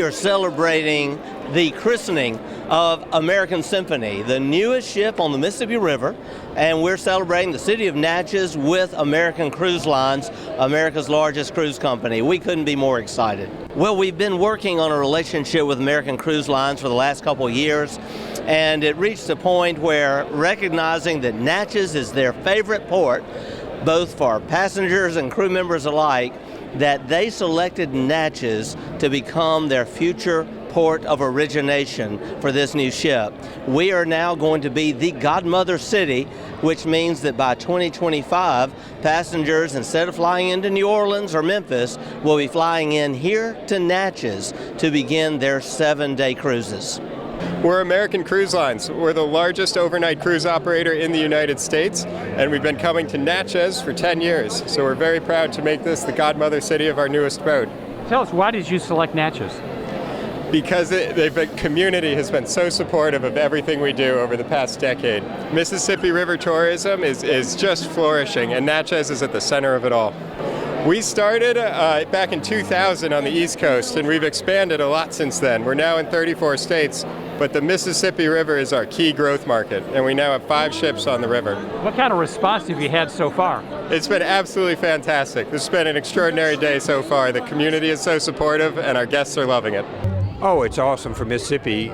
are celebrating the christening of American Symphony, the newest ship on the Mississippi River, and we're celebrating the city of Natchez with American Cruise Lines, America's largest cruise company. We couldn't be more excited. Well, we've been working on a relationship with American Cruise Lines for the last couple of years, and it reached a point where, recognizing that Natchez is their favorite port, both for passengers and crew members alike, that they selected Natchez to become their future port of origination for this new ship. We are now going to be the godmother city, which means that by 2025, passengers, instead of flying into New Orleans or Memphis, will be flying in here to Natchez to begin their 7-day cruises. We're American Cruise Lines. We're the largest overnight cruise operator in the United States, and we've been coming to Natchez for 10 years. So we're very proud to make this the godmother city of our newest boat. Tell us, why did you select Natchez? Because the community has been so supportive of everything we do over the past decade. Mississippi River tourism is just flourishing, and Natchez is at the center of it all. We started back in 2000 on the East Coast, and we've expanded a lot since then. We're now in 34 states, but the Mississippi River is our key growth market, and we now have 5 ships on the river. What kind of response have you had so far? It's been absolutely fantastic. This has been an extraordinary day so far. The community is so supportive, and our guests are loving it. Oh, it's awesome for Mississippi.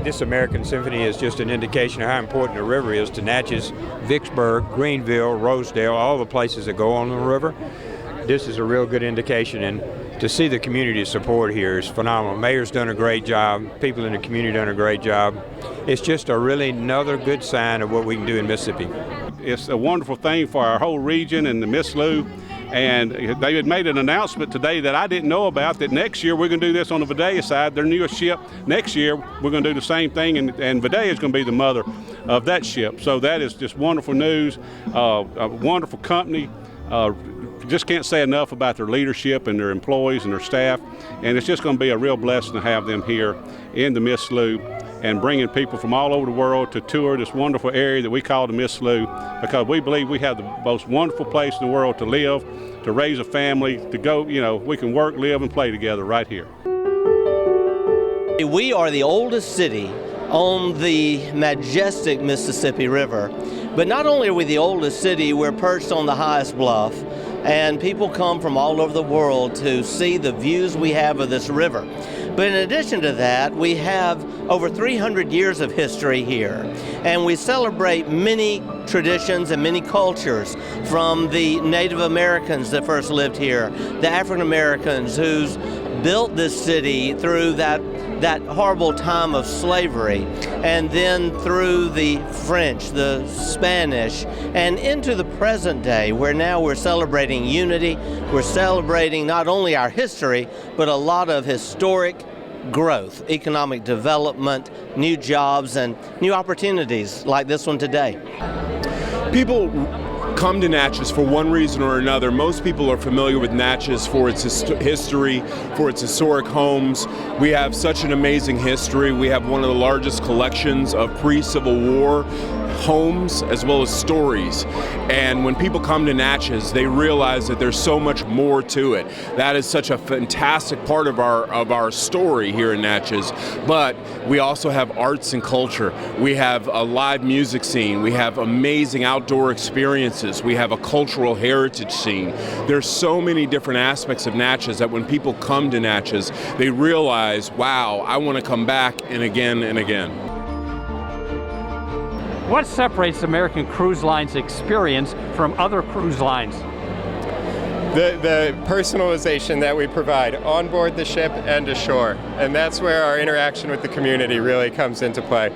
This American Symphony is just an indication of how important the river is to Natchez, Vicksburg, Greenville, Rosedale, all the places that go on the river. This is a real good indication, and to see the community support here is phenomenal. Mayor's done a great job. People in the community done a great job. It's just a really another good sign of what we can do in Mississippi. It's a wonderful thing for our whole region and the Miss Lou. And they had made an announcement today that I didn't know about, that next year we're going to do this on the Videa side, their newest ship. Next year we're going to do the same thing, and Videa is going to be the mother of that ship. So that is just wonderful news, a wonderful company. Just can't say enough about their leadership and their employees and their staff. And it's just going to be a real blessing to have them here in the Miss Lou and bringing people from all over the world to tour this wonderful area that we call the Miss Lou, because we believe we have the most wonderful place in the world to live, to raise a family, to go, we can work, live, and play together right here. We are the oldest city on the majestic Mississippi River, but not only are we the oldest city, we're perched on the highest bluff, and people come from all over the world to see the views we have of this river. But in addition to that, we have over 300 years of history here, and we celebrate many traditions and many cultures, from the Native Americans that first lived here, the African Americans who's built this city through that horrible time of slavery, and then through the French, the Spanish, and into the present day, where now we're celebrating unity. We're celebrating not only our history, but a lot of historic growth, economic development, new jobs, and new opportunities like this one today. People come to Natchez for one reason or another. Most people are familiar with Natchez for its history, for its historic homes. We have such an amazing history. We have one of the largest collections of pre-Civil War homes as well as stories. And when people come to Natchez, they realize that there's so much more to it. That is such a fantastic part of our story here in Natchez. But we also have arts and culture. We have a live music scene. We have amazing outdoor experiences. We have a cultural heritage scene. There's so many different aspects of Natchez that when people come to Natchez, they realize, wow, I want to come back and again and again. What separates American Cruise Lines' experience from other cruise lines? The personalization that we provide on board the ship and ashore, and that's where our interaction with the community really comes into play.